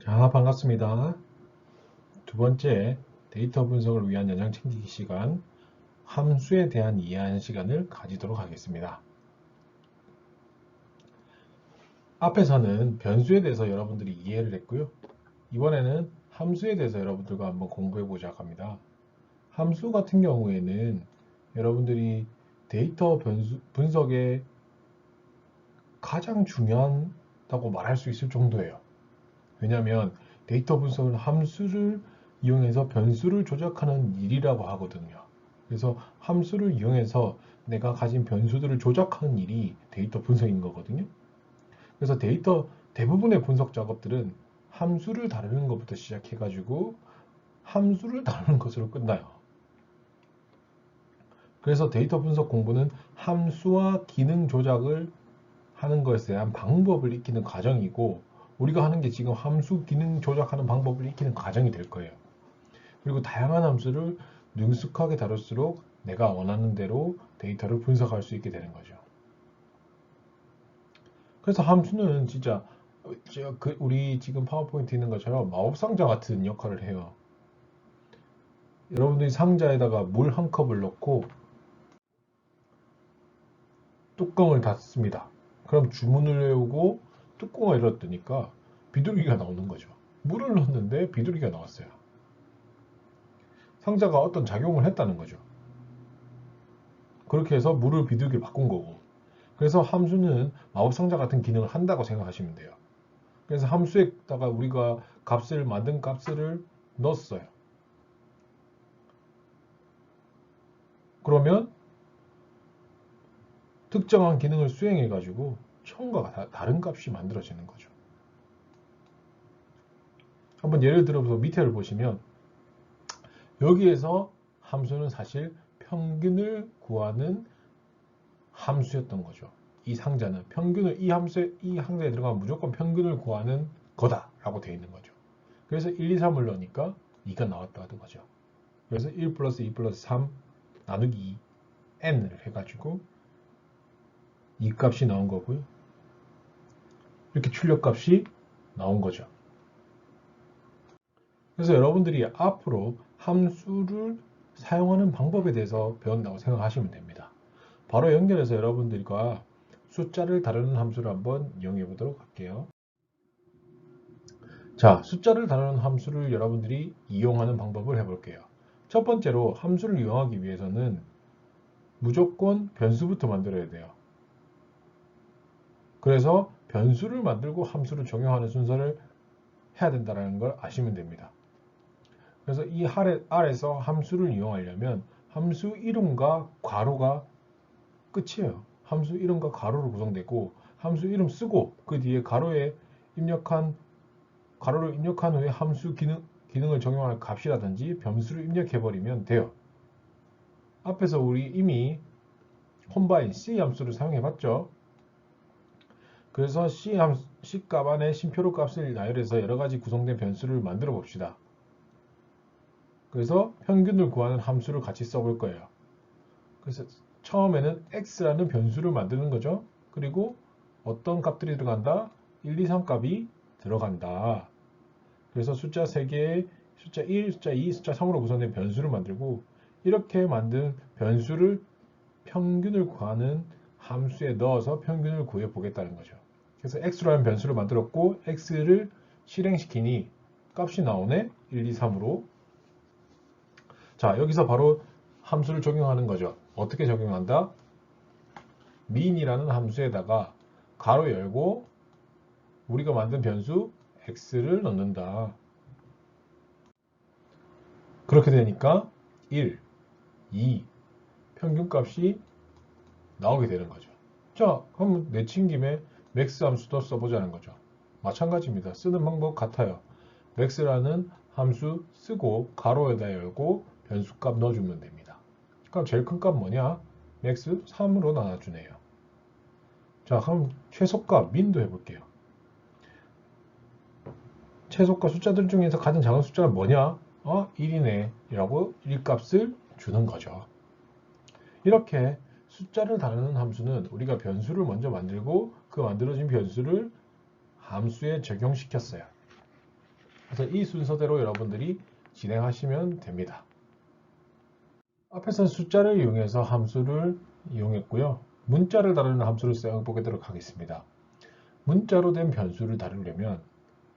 반갑습니다. 두 번째, 데이터 분석을 위한 영양 챙기기 시간, 함수에 대한 이해하는 시간을 가지도록 하겠습니다. 앞에서는 변수에 대해서 여러분들이 이해를 했고요. 이번에는 함수에 대해서 여러분들과 한번 공부해 보자고 합니다. 함수 같은 경우에는 여러분들이 데이터 분석에 가장 중요하다고 말할 수 있을 정도예요. 왜냐하면 데이터 분석은 함수를 이용해서 변수를 조작하는 일이라고 하거든요. 그래서 함수를 이용해서 내가 가진 변수들을 조작하는 일이 데이터 분석인 거거든요. 그래서 대부분의 분석 작업들은 함수를 다루는 것부터 시작해가지고 함수를 다루는 것으로 끝나요. 그래서 데이터 분석 공부는 함수와 기능 조작을 하는 것에 대한 방법을 익히는 과정이고, 우리가 하는 게 지금 함수 기능 조작하는 방법을 익히는 과정이 될 거예요. 그리고 다양한 함수를 능숙하게 다룰수록 내가 원하는 대로 데이터를 분석할 수 있게 되는 거죠. 그래서 함수는 진짜 우리 지금 파워포인트 있는 것처럼 마법상자 같은 역할을 해요. 여러분들이 상자에다가 물 한 컵을 넣고 뚜껑을 닫습니다. 그럼 주문을 외우고 뚜껑을 열었더니까 비둘기가 나오는 거죠. 물을 넣었는데 비둘기가 나왔어요. 상자가 어떤 작용을 했다는 거죠. 그렇게 해서 물을 비둘기로 바꾼 거고. 그래서 함수는 마법상자 같은 기능을 한다고 생각하시면 돼요. 그래서 함수에다가 우리가 만든 값을 넣었어요. 그러면 특정한 기능을 수행해 가지고 처음과 다른 값이 만들어지는 거죠. 한번 예를 들어서 밑에를 보시면 여기에서 함수는 사실 평균을 구하는 함수였던 거죠. 이 상자는 이 항자에 들어가면 무조건 평균을 구하는 거다라고 되어 있는 거죠. 그래서 1, 2, 3을 넣으니까 2가 나왔다 하는 거죠. 그래서 1 플러스 2 플러스 3 나누기 2 n을 해가지고 이 값이 나온 거고요. 이렇게 출력값이 나온 거죠. 그래서 여러분들이 앞으로 함수를 사용하는 방법에 대해서 배운다고 생각하시면 됩니다. 바로 연결해서 여러분들과 숫자를 다루는 함수를 한번 이용해 보도록 할게요. 자, 숫자를 다루는 함수를 여러분들이 이용하는 방법을 해볼게요. 첫 번째로 함수를 이용하기 위해서는 무조건 변수부터 만들어야 돼요. 그래서 변수를 만들고 함수를 적용하는 순서를 해야 된다는 걸 아시면 됩니다. 그래서 이 아래서 함수를 이용하려면 함수 이름과 괄호가 끝이에요. 함수 이름과 괄호로 구성되고, 함수 이름 쓰고 그 뒤에 괄호를 입력한 후에 함수 기능을 적용할 값이라든지 변수를 입력해버리면 돼요. 앞에서 우리 이미 콤바인 C 함수를 사용해봤죠. 그래서 C 값 안에 심표로 값을 나열해서 여러가지 구성된 변수를 만들어 봅시다. 그래서 평균을 구하는 함수를 같이 써볼 거예요. 그래서 처음에는 x라는 변수를 만드는 거죠. 그리고 어떤 값들이 들어간다? 1, 2, 3 값이 들어간다. 그래서 숫자 3개에 숫자 1, 숫자 2, 숫자 3으로 구성된 변수를 만들고, 이렇게 만든 변수를 평균을 구하는 함수에 넣어서 평균을 구해 보겠다는 거죠. 그래서 x라는 변수를 만들었고 x를 실행시키니 값이 나오네. 1, 2, 3으로. 자, 여기서 바로 함수를 적용하는 거죠. 어떻게 적용한다? mean이라는 함수에다가 가로 열고 우리가 만든 변수 x를 넣는다. 그렇게 되니까 1, 2 평균값이 나오게 되는 거죠. 자, 그럼 내친 김에 max 함수도 써보자는 거죠. 마찬가지입니다. 쓰는 방법 같아요. max라는 함수 쓰고 가로에다 열고 변수값 넣어주면 됩니다. 그럼 제일 큰 값 뭐냐? max 3으로 나눠주네요. 자, 그럼 최소값 min도 해볼게요. 최소값 숫자들 중에서 가장 작은 숫자는 뭐냐? 1이네 라고 1값을 주는 거죠. 이렇게 숫자를 다루는 함수는 우리가 변수를 먼저 만들고 그 만들어진 변수를 함수에 적용시켰어요. 그래서 이 순서대로 여러분들이 진행하시면 됩니다. 앞에서 숫자를 이용해서 함수를 이용했고요. 문자를 다루는 함수를 사용해보도록 하겠습니다. 문자로 된 변수를 다루려면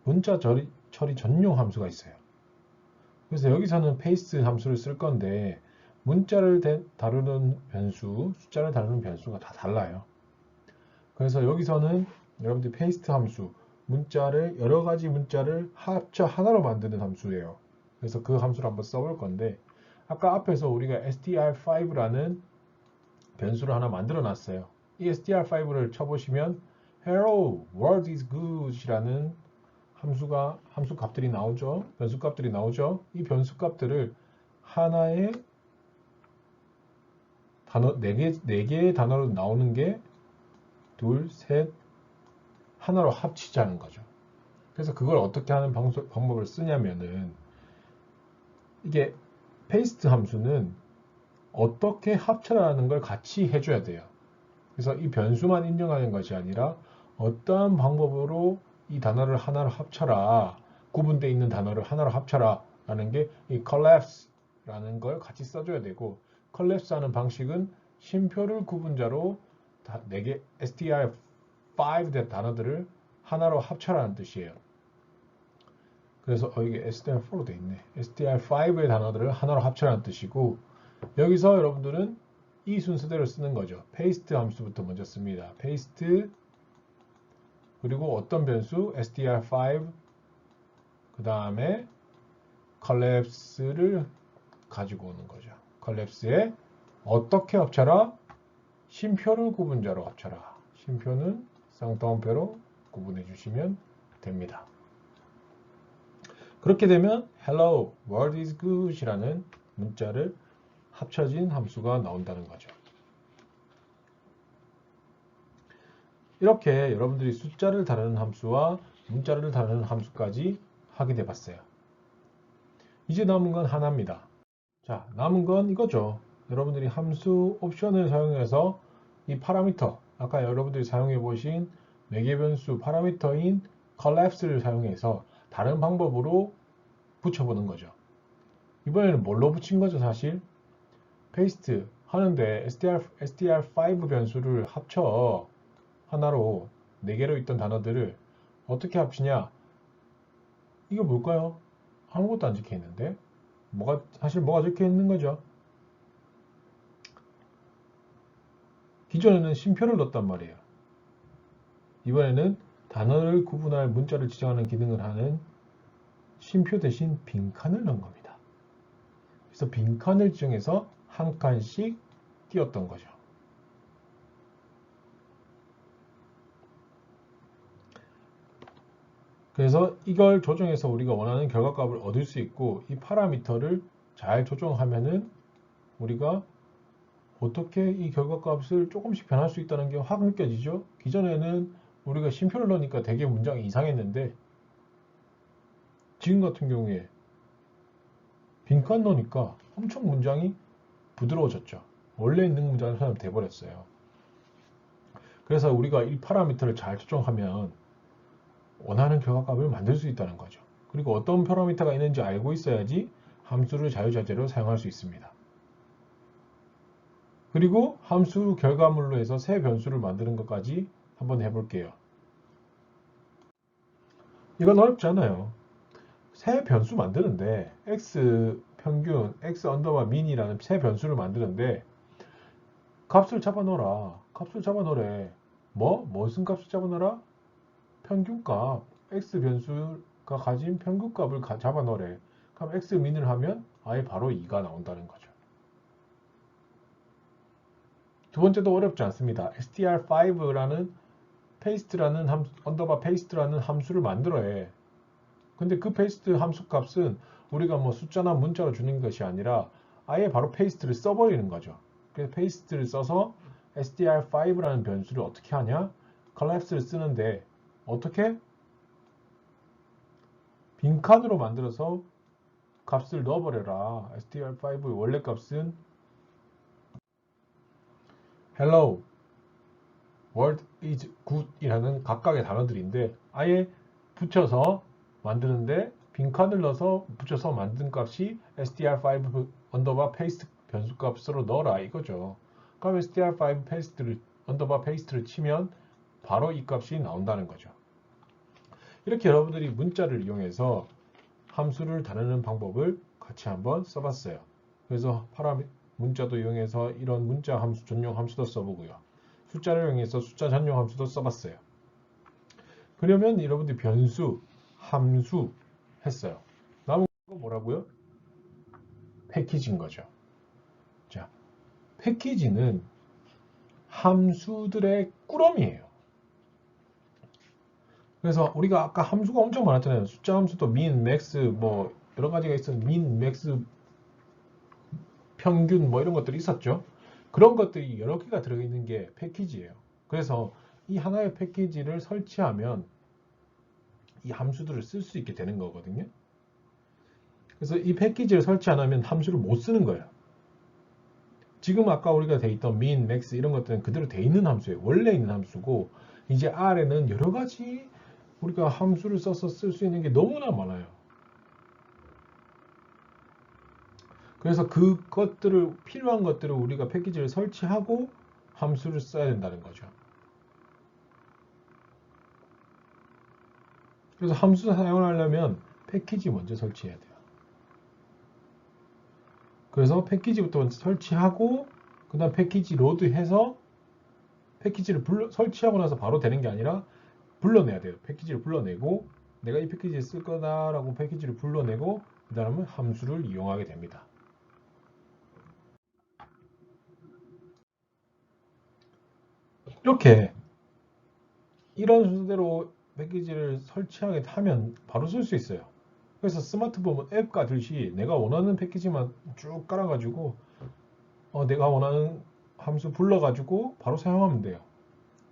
문자 처리 전용 함수가 있어요. 그래서 여기서는 paste 함수를 쓸 건데 문자를 다루는 변수, 숫자를 다루는 변수가 다 달라요. 그래서 여기서는 여러분들이 paste 함수, 여러 가지 문자를 합쳐 하나로 만드는 함수예요. 그래서 그 함수를 한번 써볼 건데 아까 앞에서 우리가 str5라는 변수를 하나 만들어 놨어요. 이 str5를 쳐보시면 hello world is good 이라는 함수 값들이 나오죠. 변수 값들이 나오죠. 이 변수 값들을 하나의 단어, 4개의 단어로 나오는 게 둘, 셋, 하나로 합치자는 거죠. 그래서 그걸 어떻게 하는 방법을 쓰냐면은 이게 paste 함수는 어떻게 합쳐라는 걸 같이 해줘야 돼요. 그래서 이 변수만 인정하는 것이 아니라 어떠한 방법으로 이 단어를 하나로 합쳐라, 구분되어 있는 단어를 하나로 합쳐라 라는 게 이 collapse라는 걸 같이 써줘야 되고, collapse 하는 방식은 쉼표를 구분자로 4개 str5 된 단어들을 하나로 합쳐라는 뜻이에요. 그래서 이게 str4로 돼 있네. str5의 단어들을 하나로 합쳐라는 뜻이고, 여기서 여러분들은 이 순서대로 쓰는 거죠. paste 함수부터 먼저 씁니다. paste, 그리고 어떤 변수 str5, 그 다음에 collapse를 가지고 오는 거죠. collapse에 어떻게 합쳐라? 쉼표를 구분자로 합쳐라. 쉼표는 쌍따옴표로 구분해 주시면 됩니다. 그렇게 되면 hello world is good 이라는 문자를 합쳐진 함수가 나온다는 거죠. 이렇게 여러분들이 숫자를 다루는 함수와 문자를 다루는 함수까지 확인해 봤어요. 이제 남은 건 하나입니다. 자, 남은 건 이거죠. 여러분들이 함수 옵션을 사용해서 이 파라미터, 아까 여러분들이 사용해 보신 매개 변수 파라미터인 collapse를 사용해서 다른 방법으로 붙여보는 거죠. 이번에는 뭘로 붙인 거죠, 사실? paste 하는데 str5 변수를 합쳐 하나로 4개로 있던 단어들을 어떻게 합치냐? 이거 뭘까요? 아무것도 안 적혀 있는데 사실 뭐가 적혀 있는 거죠? 기존에는 쉼표를 넣었단 말이에요. 이번에는 단어를 구분할 문자를 지정하는 기능을 하는 쉼표 대신 빈칸을 넣은 겁니다. 그래서 빈칸을 지정해서 한 칸씩 띄웠던 거죠. 그래서 이걸 조정해서 우리가 원하는 결과값을 얻을 수 있고, 이 파라미터를 잘 조정하면은 우리가 어떻게 이 결과값을 조금씩 변할 수 있다는 게 확 느껴지죠. 기존에는 우리가 쉼표를 넣으니까 되게 문장이 이상했는데 지금 같은 경우에 빈칸 넣으니까 엄청 문장이 부드러워졌죠. 원래 있는 문장처럼 돼버렸어요. 그래서 우리가 이 파라미터를 잘 조정하면 원하는 결과값을 만들 수 있다는 거죠. 그리고 어떤 파라미터가 있는지 알고 있어야지 함수를 자유자재로 사용할 수 있습니다. 그리고 함수 결과물로 해서 새 변수를 만드는 것까지 한번 해볼게요. 이건 어렵지 않아요. 새 변수 만드는데 x 평균, x 언더바 민이라는 새 변수를 만드는데 값을 잡아놓으라. 값을 잡아놓으래. 무슨 값을 잡아놓으라? 평균값. x 변수가 가진 평균값을 잡아놓으래. 그럼 x 민을 하면 아예 바로 2가 나온다는 거죠. 두 번째도 어렵지 않습니다. str5라는 paste라는 언더바 paste라는 함수를 만들어야 해. 근데 그 paste 함수 값은 우리가 뭐 숫자나 문자로 주는 것이 아니라 아예 바로 paste를 써버리는 거죠. 그래서 paste를 써서 str5라는 변수를 어떻게 하냐? collapse를 쓰는데 어떻게? 빈칸으로 만들어서 값을 넣어버려라. str5의 원래 값은 hello, world is good 이라는 각각의 단어들인데 아예 붙여서 만드는데 빈칸을 넣어서 붙여서 만든 값이 str5 언더바 페이스트 변수 값으로 넣어라 이거죠. 그럼 str5 페이스트를 언더바 페이스트를 치면 바로 이 값이 나온다는 거죠. 이렇게 여러분들이 문자를 이용해서 함수를 다루는 방법을 같이 한번 써봤어요. 그래서 문자도 이용해서 이런 문자 함수 전용 함수도 써보고요. 숫자를 이용해서 숫자 전용 함수도 써봤어요. 그러면 여러분들이 변수, 함수 했어요. 남은 거 뭐라고요? 패키지인 거죠. 자, 패키지는 함수들의 꾸러미예요. 그래서 우리가 아까 함수가 엄청 많았잖아요. 숫자 함수도 min, max 뭐 여러 가지가 있었는데 min, max, 평균 뭐 이런 것들이 있었죠. 그런 것들이 여러 개가 들어있는 게 패키지예요. 그래서 이 하나의 패키지를 설치하면 이 함수들을 쓸 수 있게 되는 거거든요. 그래서 이 패키지를 설치 안 하면 함수를 못 쓰는 거예요. 지금 아까 우리가 돼 있던 min, max 이런 것들은 그대로 돼 있는 함수예요. 원래 있는 함수고 이제 R에는 여러 가지 우리가 함수를 써서 쓸 수 있는 게 너무나 많아요. 그래서 그것들을 필요한 것들을 우리가 패키지를 설치하고 함수를 써야 된다는 거죠. 그래서 함수 사용하려면 패키지 먼저 설치해야 돼요. 그래서 패키지부터 먼저 설치하고 그 다음 패키지 로드해서 패키지를 설치하고 나서 바로 되는 게 아니라 불러내야 돼요. 패키지를 불러내고 내가 이 패키지를 쓸 거다라고 패키지를 불러내고 그 다음은 함수를 이용하게 됩니다. 이렇게 이런 순서대로 패키지를 설치하게 하면 바로 쓸 수 있어요. 그래서 스마트폰 앱 가듯이 내가 원하는 패키지만 쭉 깔아가지고 내가 원하는 함수 불러가지고 바로 사용하면 돼요.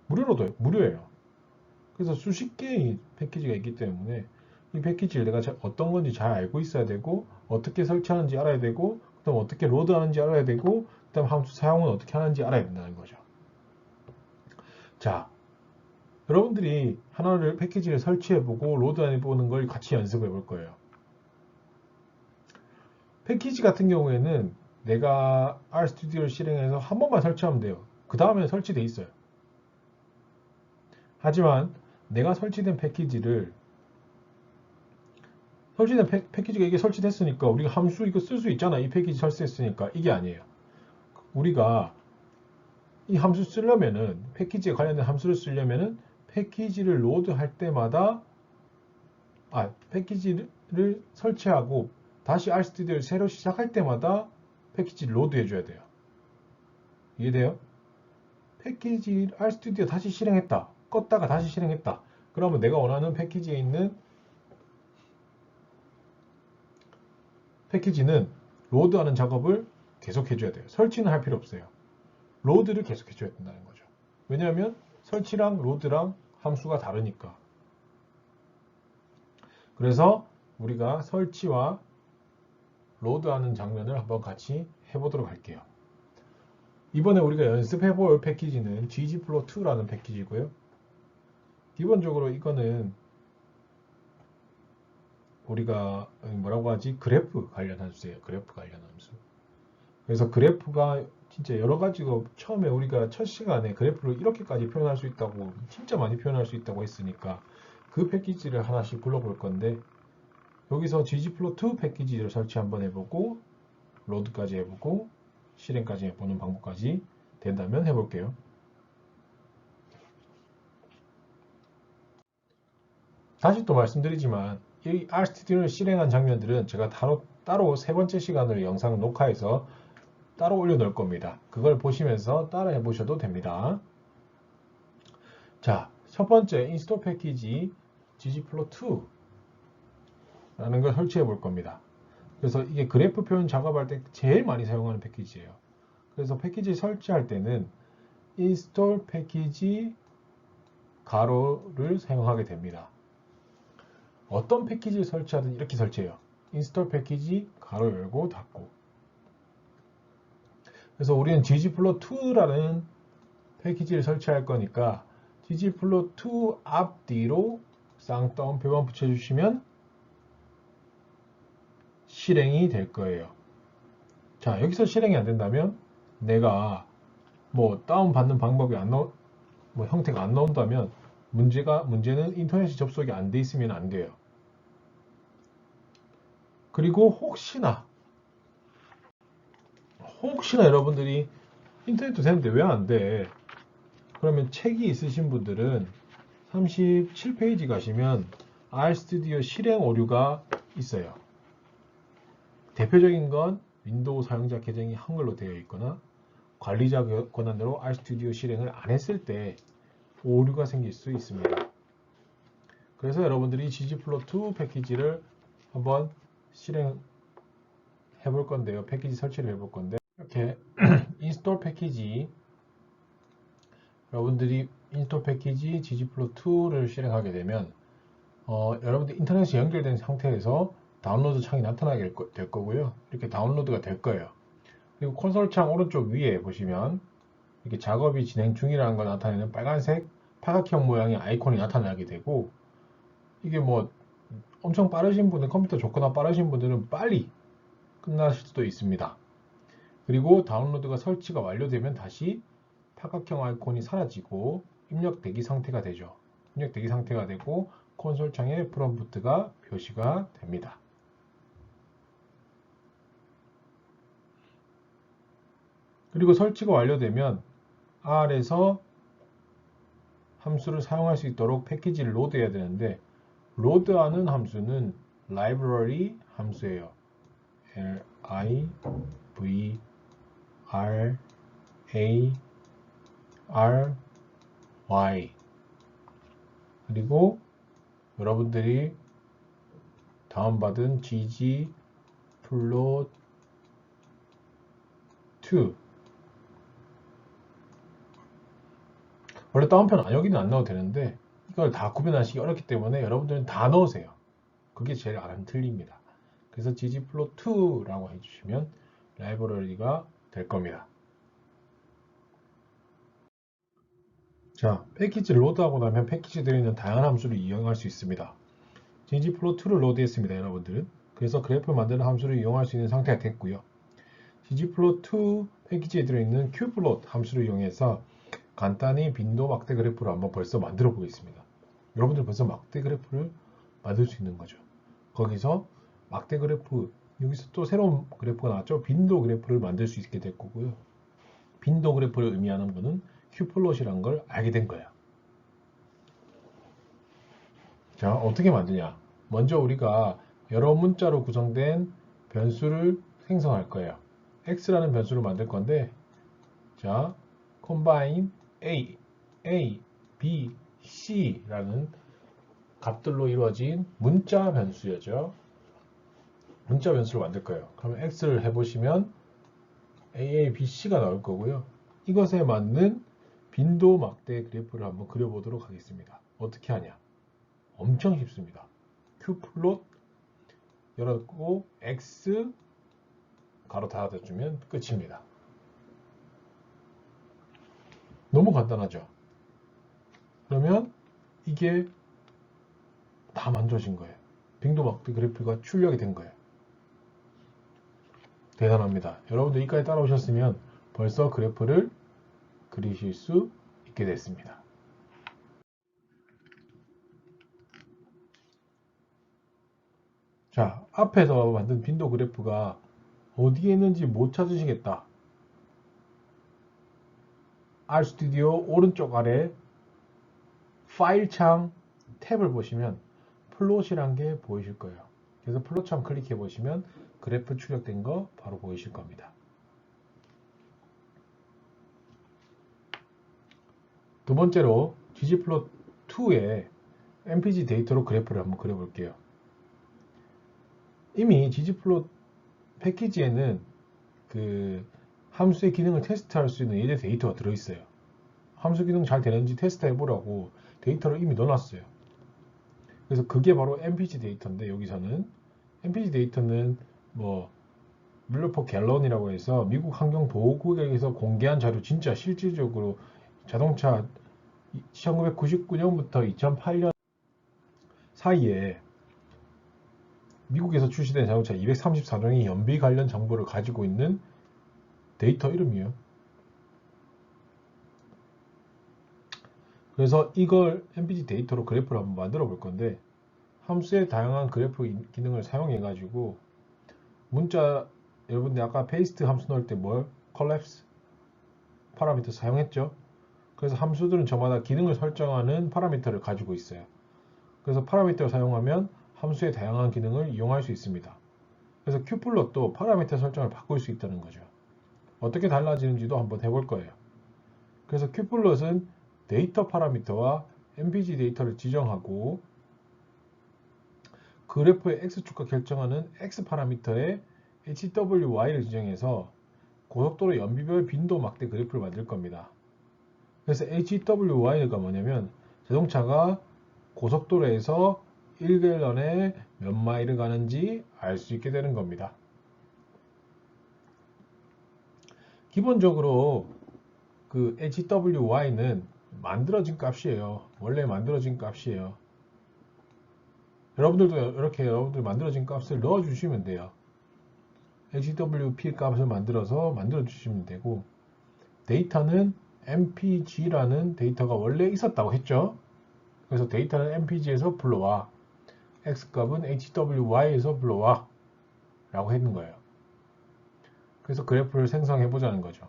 무료로도 무료예요. 그래서 수십 개의 패키지가 있기 때문에 이 패키지를 내가 어떤 건지 잘 알고 있어야 되고 어떻게 설치하는지 알아야 되고 그다음 어떻게 로드하는지 알아야 되고 그다음 함수 사용은 어떻게 하는지 알아야 된다는 거죠. 자, 여러분들이 하나를 패키지를 설치해보고 로드해보는 걸 같이 연습해 볼 거예요. 패키지 같은 경우에는 내가 RStudio를 실행해서 한 번만 설치하면 돼요. 그 다음에 설치돼 있어요. 하지만 내가 설치된 패키지를 패키지가 이게 설치됐으니까 우리가 함수 이거 쓸 수 있잖아. 이 패키지 설치했으니까 이게 아니에요. 우리가 이 함수 쓰려면은 패키지에 관련된 함수를 쓰려면은 패키지를 로드할 때마다 패키지를 설치하고 다시 RStudio를 새로 시작할 때마다 패키지를 로드해 줘야 돼요. 이해돼요? 패키지 RStudio 다시 실행했다. 껐다가 다시 실행했다. 그러면 내가 원하는 패키지에 있는 패키지는 로드하는 작업을 계속 해줘야 돼요. 설치는 할 필요 없어요. 로드를 계속 해줘야 된다는 거죠. 왜냐하면 설치랑 로드랑 함수가 다르니까. 그래서 우리가 설치와 로드하는 장면을 한번 같이 해보도록 할게요. 이번에 우리가 연습해볼 패키지는 ggplot2라는 패키지고요. 기본적으로 이거는 우리가 뭐라고 하지? 그래프 관련 함수예요. 그래프 관련 함수. 그래서 그래프가 진짜 여러 가지고 처음에 우리가 첫 시간에 그래프를 이렇게까지 표현할 수 있다고 진짜 많이 표현할 수 있다고 했으니까 그 패키지를 하나씩 불러볼 건데 여기서 ggplot2 패키지를 설치 한번 해보고 로드까지 해보고 실행까지 해보는 방법까지 된다면 해볼게요. 다시 또 말씀드리지만 이 RStudio를 실행한 장면들은 제가 따로 세 번째 시간으로 영상 녹화해서 따로 올려놓을 겁니다. 그걸 보시면서 따라해 보셔도 됩니다. 자, 첫 번째 인스톨 패키지 ggplot2 라는 걸 설치해 볼 겁니다. 그래서 이게 그래프 표현 작업할 때 제일 많이 사용하는 패키지예요. 그래서 패키지 설치할 때는 인스톨 패키지 가로를 사용하게 됩니다. 어떤 패키지를 설치하든 이렇게 설치해요. 인스톨 패키지 가로 열고 닫고. 그래서 우리는 ggplot2라는 패키지를 설치할 거니까 ggplot2 앞뒤로 쌍따옴표만 붙여주시면 실행이 될 거예요. 자, 여기서 실행이 안 된다면 내가 뭐 다운받는 방법이 뭐 형태가 안 나온다면 문제는 인터넷이 접속이 안 돼 있으면 안 돼요. 그리고 혹시나 여러분들이 인터넷도 되는데 왜 안 돼? 그러면 책이 있으신 분들은 37페이지 가시면 RStudio 실행 오류가 있어요. 대표적인 건 윈도우 사용자 계정이 한글로 되어 있거나 관리자 권한으로 RStudio 실행을 안 했을 때 오류가 생길 수 있습니다. 그래서 여러분들이 ggplot2 패키지를 한번 실행해 볼 건데요. 패키지 설치를 해 볼 건데 이렇게 인스톨 패키지 여러분들이 인스톨 패키지 ggplot2를 실행하게 되면 여러분들 인터넷이 연결된 상태에서 다운로드 창이 나타나게 될 거고요. 이렇게 다운로드가 될 거예요. 그리고 콘솔 창 오른쪽 위에 보시면 이렇게 작업이 진행 중이라는 걸 나타내는 빨간색 팔각형 모양의 아이콘이 나타나게 되고 이게 뭐 엄청 빠르신 분들 컴퓨터 좋거나 빠르신 분들은 빨리 끝나실 수도 있습니다. 그리고 다운로드가 설치가 완료되면 다시 팔각형 아이콘이 사라지고 입력 대기 상태가 되죠. 입력 대기 상태가 되고 콘솔 창에 프롬프트가 표시가 됩니다. 그리고 설치가 완료되면 R에서 함수를 사용할 수 있도록 패키지를 로드해야 되는데 로드하는 함수는 library 함수예요. library 그리고 여러분들이 다운받은 ggplot2 원래 다운표는 여기는 안 넣어도 되는데 이걸 다 구별하시기 어렵기 때문에 여러분들은 다 넣으세요. 그게 제일 안 틀립니다. 그래서 ggplot2라고 해주시면 라이브러리가 될 겁니다. 자, 패키지를 로드하고 나면 패키지들에 있는 다양한 함수를 이용할 수 있습니다. ggplot2를 로드했습니다, 여러분들은. 그래서 그래프를 만드는 함수를 이용할 수 있는 상태가 됐고요. ggplot2 패키지에 들어있는 qplot 함수를 이용해서 간단히 빈도 막대 그래프를 한번 벌써 만들어 보겠습니다. 여러분들 벌써 막대 그래프를 만들 수 있는 거죠. 거기서 막대 그래프, 여기서 또 새로운 그래프가 나왔죠. 빈도 그래프를 만들 수 있게 될 거고요. 빈도 그래프를 의미하는 거는 qplot이라는 걸 알게 된 거예요. 자, 어떻게 만드냐? 먼저 우리가 여러 문자로 구성된 변수를 생성할 거예요. x라는 변수를 만들 건데, 자, combine a, b, c라는 값들로 이루어진 문자 변수였죠. 문자 변수를 만들 거예요. 그러면 x를 해보시면 a, b, c가 나올 거고요. 이것에 맞는 빈도 막대 그래프를 한번 그려보도록 하겠습니다. 어떻게 하냐? 엄청 쉽습니다. qplot 열었고 x 가로 닫아주면 끝입니다. 너무 간단하죠? 그러면 이게 다 만들어진 거예요. 빈도 막대 그래프가 출력이 된 거예요. 대단합니다. 여러분들 여기까지 따라오셨으면 벌써 그래프를 그리실 수 있게 됐습니다. 자, 앞에서 만든 빈도 그래프가 어디에 있는지 못 찾으시겠다. RStudio 오른쪽 아래 파일 창 탭을 보시면 플롯이란 게 보이실 거예요. 그래서 플롯 창 클릭해 보시면 그래프 출력된 거 바로 보이실 겁니다. 두 번째로 ggplot2의 mpg 데이터로 그래프를 한번 그려볼게요. 이미 ggplot 패키지에는 그 함수의 기능을 테스트할 수 있는 예제 데이터가 들어있어요. 함수 기능 잘 되는지 테스트 해보라고 데이터를 이미 넣어놨어요. 그래서 그게 바로 mpg 데이터인데 여기서는 mpg 데이터는 뭐 뮬러퍼 갤런이라고 해서 미국 환경보호구역에서 공개한 자료 진짜 실질적으로 자동차 1999년부터 2008년 사이에 미국에서 출시된 자동차 234종의 연비 관련 정보를 가지고 있는 데이터 이름이에요. 그래서 이걸 MPG 데이터로 그래프를 한번 만들어 볼 건데, 함수의 다양한 그래프 기능을 사용해 가지고 문자, 여러분들 아까 페이스트 함수 넣을 때 뭘? collapse 파라미터 사용했죠. 그래서 함수들은 저마다 기능을 설정하는 파라미터를 가지고 있어요. 그래서 파라미터를 사용하면 함수의 다양한 기능을 이용할 수 있습니다. 그래서 큐플롯도 파라미터 설정을 바꿀 수 있다는 거죠. 어떻게 달라지는지도 한번 해볼 거예요. 그래서 큐플롯은 데이터 파라미터와 MPG 데이터를 지정하고 그래프의 X축과 결정하는 X 파라미터에 HWY를 지정해서 고속도로 연비별 빈도 막대 그래프를 만들 겁니다. 그래서 HWY가 뭐냐면 자동차가 고속도로에서 1갤런에 몇 마일을 가는지 알 수 있게 되는 겁니다. 기본적으로 그 HWY는 만들어진 값이에요. 원래 만들어진 값이에요. 여러분들도 이렇게 여러분들 만들어진 값을 넣어 주시면 돼요. HWP 값을 만들어 주시면 되고, 데이터는 MPG라는 데이터가 원래 있었다고 했죠. 그래서 데이터는 MPG에서 불러와, X값은 HWY에서 불러와 라고 했는 거예요. 그래서 그래프를 생성해 보자는 거죠.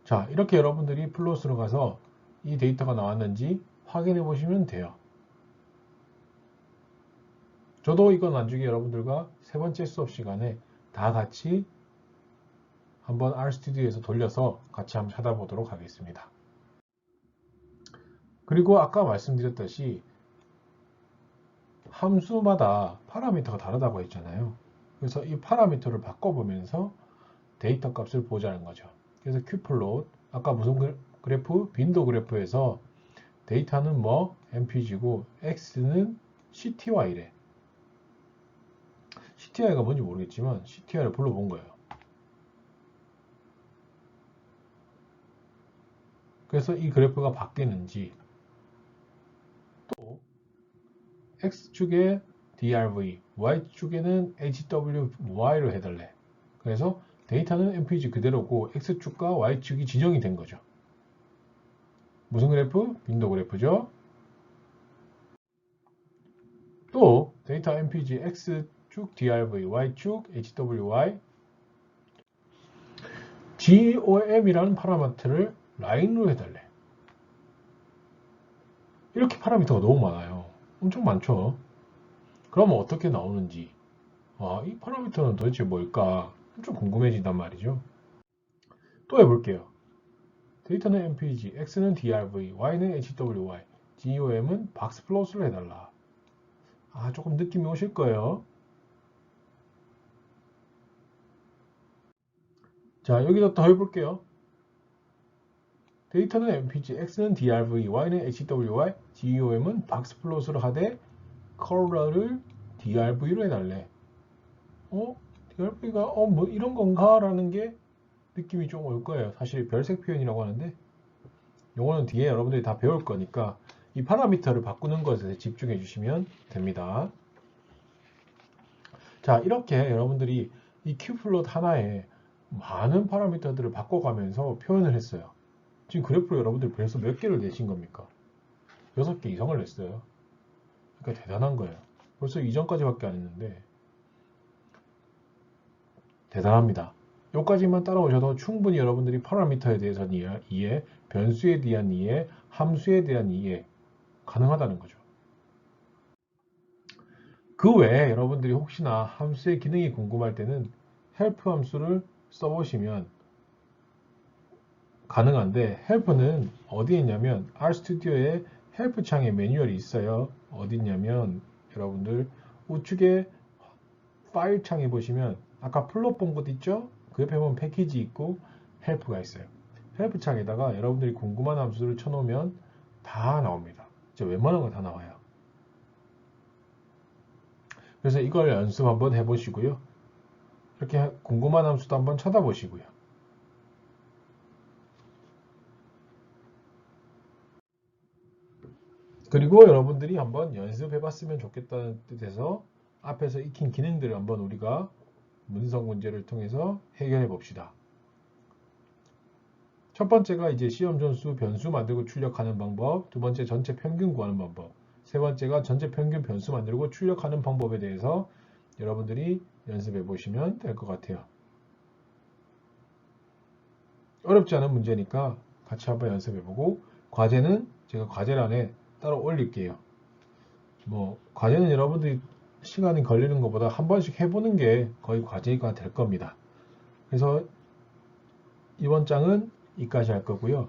자, 이렇게 여러분들이 플롯으로 가서 이 데이터가 나왔는지 확인해 보시면 돼요. 저도 이건 나중에 여러분들과 세 번째 수업 시간에 다 같이 한번 RStudi오에서 돌려서 같이 한번 찾아보도록 하겠습니다. 그리고 아까 말씀드렸듯이 함수마다 파라미터가 다르다고 했잖아요. 그래서 이 파라미터를 바꿔보면서 데이터 값을 보자는 거죠. 그래서 큐플롯, 아까 무슨 그래프? 빈도 그래프에서 데이터는 뭐? MPG고 X는 CTY래. CTY가 뭔지 모르겠지만 CTY를 불러본 거예요. 그래서 이 그래프가 바뀌는지, 또 X축에 DRV, Y축에는 HWY로 해달래. 그래서 데이터는 MPG 그대로고 X축과 Y축이 지정이 된 거죠. 무슨 그래프? 빈도 그래프죠. 또 데이터 MPG X축 DRV, Y축 HWY, GOM이라는 파라미터를 라인으로 해달래. 이렇게 파라미터가 너무 많아요. 엄청 많죠. 그러면 어떻게 나오는지, 이 파라미터는 도대체 뭘까? 좀 궁금해진단 말이죠. 또 해볼게요. 데이터는 MPG, X는 DRV, Y는 HWY, GOM은 박스 플롯으로 해달라. 조금 느낌이 오실 거예요. 자, 여기서 더 해볼게요. 데이터는 MPG, X는 DRV, Y는 HWY, GOM은 박스 플롯으로 하되 컬러를 DRV로 해달래. DRV가 뭐 이런 건가? 라는 게 느낌이 좀 올 거예요. 사실 별색 표현이라고 하는데 요거는 뒤에 여러분들이 다 배울 거니까 이 파라미터를 바꾸는 것에 집중해 주시면 됩니다. 자, 이렇게 여러분들이 이 큐플롯 하나에 많은 파라미터들을 바꿔가면서 표현을 했어요. 지금 그래프로 여러분들 벌써 몇 개를 내신 겁니까? 6개 이상을 냈어요. 그러니까 대단한 거예요. 벌써 이전까지밖에 안 했는데 대단합니다. 여기까지만 따라오셔도 충분히 여러분들이 파라미터에 대해서는 이해, 변수에 대한 이해, 함수에 대한 이해 가능하다는 거죠. 그 외에 여러분들이 혹시나 함수의 기능이 궁금할 때는 help 함수를 써보시면 가능한데, help는 어디에 있냐면 RStudio에 help 창에 매뉴얼이 있어요. 어디 있냐면 여러분들 우측에 파일 창에 보시면 아까 플롯 본 곳 있죠? 그 옆에 보면 패키지 있고 help가 있어요. help 창에다가 여러분들이 궁금한 함수를 쳐놓으면 다 나옵니다. 웬만한 건 다 나와요. 그래서 이걸 연습 한번 해보시고요. 이렇게 궁금한 함수도 한번 찾아보시고요. 그리고 여러분들이 한번 연습해 봤으면 좋겠다는 뜻에서 앞에서 익힌 기능들을 한번 우리가 문성 문제를 통해서 해결해 봅시다. 첫 번째가 이제 시험 점수 변수 만들고 출력하는 방법, 두 번째 전체 평균 구하는 방법, 세 번째가 전체 평균 변수 만들고 출력하는 방법에 대해서 여러분들이 연습해 보시면 될 것 같아요. 어렵지 않은 문제니까 같이 한번 연습해 보고, 과제는 제가 과제란에 따로 올릴게요. 뭐 과제는 여러분들이 시간이 걸리는 것보다 한 번씩 해보는 게 거의 과제가 될 겁니다. 그래서 이번 장은 이까지 할 거고요.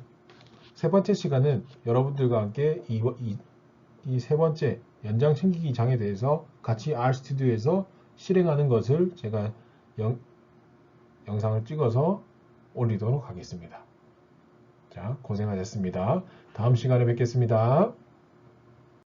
세 번째 시간은 여러분들과 함께 이 세 번째 연장 챙기기 장에 대해서 같이 RStudi오에서 실행하는 것을 제가 영상을 찍어서 올리도록 하겠습니다. 자, 고생하셨습니다. 다음 시간에 뵙겠습니다.